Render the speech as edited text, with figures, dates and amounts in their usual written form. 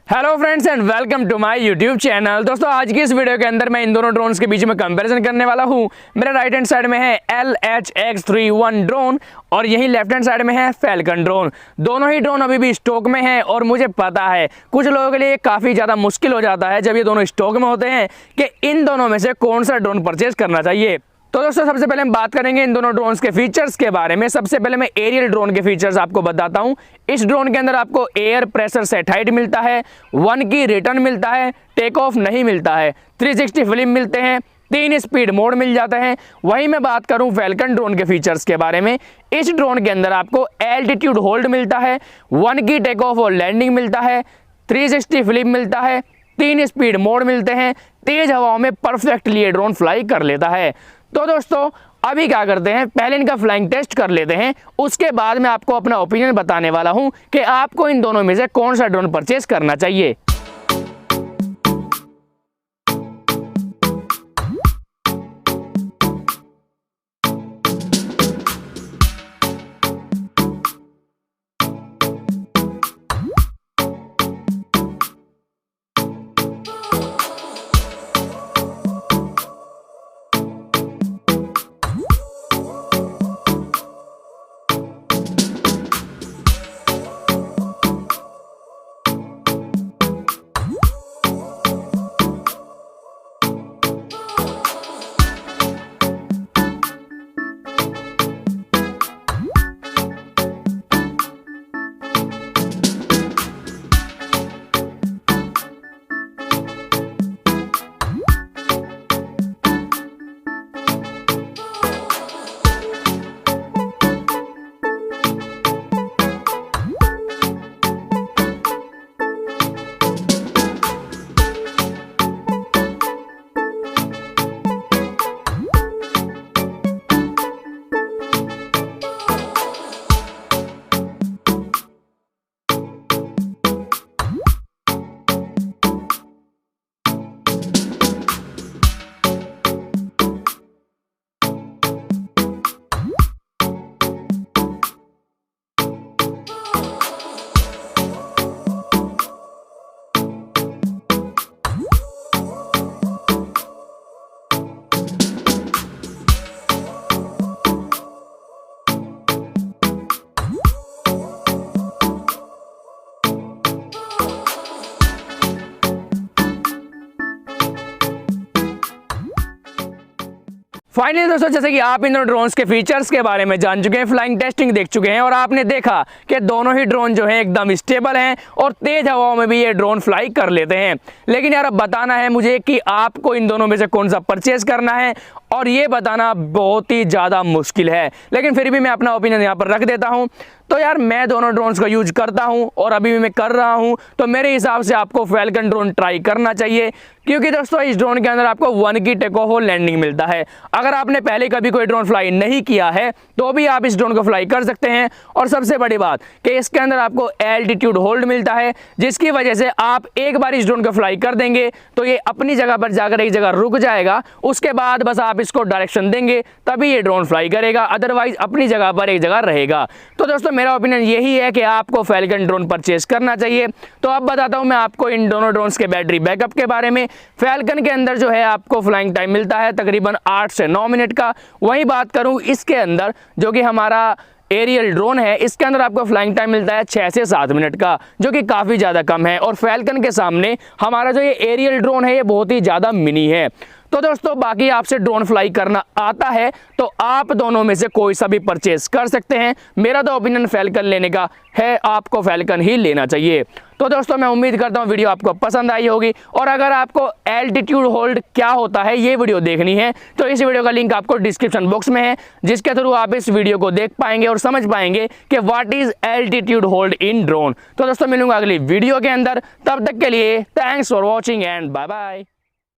Hello friends and welcome to my YouTube channel. दोस्तों आज की इस वीडियो के अंदर मैं इन दोनों ड्रोन्स के बीच में कंपैरिजन करने वाला हूं। मेरे राइट हैंड साइड में है Lh-X31 ड्रोन और यही लेफ्ट हैंड साइड में है फैल्कन ड्रोन। दोनों ही ड्रोन अभी भी स्टॉक में हैं और मुझे पता है कुछ लोगों के लिए काफ़ी ज़्यादा मुश्किल हो जाता है जब ये दोनों स्टॉक में होते हैं कि इन दोनों में से कौन सा ड्रोन परचेज करना चाहिए। तो दोस्तों सबसे पहले हम बात करेंगे इन दोनों ड्रोन्स के फीचर्स के बारे में। सबसे पहले मैं एरियल ड्रोन के फीचर्स आपको बताता हूं। इस ड्रोन के अंदर आपको एयर प्रेशर सेट हाइट मिलता है, 1 की रिटर्न मिलता है, टेक ऑफ नहीं मिलता है, 360 फिल्म मिलते हैं, 3 स्पीड मोड मिल जाते हैं। वहीं मैं बात करूं फैल्कन ड्रोन के फीचर्स के बारे में। इस ड्रोन के अंदर आपको एल्टीट्यूड होल्ड मिलता है, 1 की टेक ऑफ और लैंडिंग मिलता है, 360 फिल्म मिलता है, 3 स्पीड मोड मिलते हैं, तेज हवाओं में परफेक्टली ये ड्रोन फ्लाई कर लेता है। तो दोस्तों अभी क्या करते हैं, पहले इनका फ्लाइंग टेस्ट कर लेते हैं, उसके बाद मैं आपको अपना ओपिनियन बताने वाला हूं कि आपको इन दोनों में से कौन सा ड्रोन परचेज करना चाहिए। फाइनली दोस्तों जैसे कि आप इन दोनों ड्रोन्स के फीचर्स के बारे में जान चुके हैं, फ्लाइंग टेस्टिंग देख चुके हैं और आपने देखा कि दोनों ही ड्रोन जो हैं एकदम स्टेबल हैं और तेज हवाओं में भी ये ड्रोन फ्लाई कर लेते हैं। लेकिन यार अब बताना है मुझे कि आपको इन दोनों में से कौन सा परचेज करना है और ये बताना बहुत ही ज़्यादा मुश्किल है, लेकिन फिर भी मैं अपना ओपिनियन यहाँ पर रख देता हूँ। तो यार मैं दोनों ड्रोन्स का यूज करता हूँ और अभी भी मैं कर रहा हूँ, तो मेरे हिसाब से आपको फैल्कन ड्रोन ट्राई करना चाहिए क्योंकि दोस्तों इस ड्रोन के अंदर आपको 1 की टेक ऑफ और लैंडिंग मिलता है। अगर आपने पहले कभी कोई ड्रोन फ्लाई नहीं किया है तो भी आप इस ड्रोन को फ्लाई कर सकते हैं। और सबसे बड़ी बात कि इसके अंदर आपको एल्टीट्यूड होल्ड मिलता है, जिसकी वजह से आप एक बार इस ड्रोन को फ्लाई कर देंगे तो ये अपनी जगह पर जाकर एक जगह रुक जाएगा, उसके बाद बस आप इसको डायरेक्शन देंगे तभी ये ड्रोन फ्लाई करेगा, अदरवाइज अपनी जगह पर एक जगह रहेगा। तो दोस्तों मेरा ओपिनियन यही है कि आपको फैल्कन ड्रोन परचेज करना चाहिए। तो अब बताता हूं मैं आपको इन दोनों ड्रोन्स के बैटरी बैकअप के बारे में। फैल्कन के अंदर जो है आपको फ्लाइंग टाइम मिलता है तकरीबन 8 से 9 मिनट का। वहीं बात करूं इसके अंदर जो कि हमारा एरियल ड्रोन है, इसके अंदर आपको फ्लाइंग टाइम मिलता है 6 से 7 मिनट का, जो कि काफ़ी ज़्यादा कम है। और फैल्कन के सामने हमारा जो ये एरियल ड्रोन है ये बहुत ही ज़्यादा मिनी है। तो दोस्तों बाकी आपसे ड्रोन फ्लाई करना आता है तो आप दोनों में से कोई सा भी परचेज कर सकते हैं। मेरा तो ओपिनियन फैल्कन लेने का है, आपको फैल्कन ही लेना चाहिए। तो दोस्तों मैं उम्मीद करता हूँ वीडियो आपको पसंद आई होगी और अगर आपको एल्टीट्यूड होल्ड क्या होता है ये वीडियो देखनी है तो इस वीडियो का लिंक आपको डिस्क्रिप्शन बॉक्स में है, जिसके थ्रू आप इस वीडियो को देख पाएंगे और समझ पाएंगे कि what is altitude hold in drone. तो दोस्तों मिलूंगा अगली वीडियो के अंदर, तब तक के लिए thanks for watching and bye bye.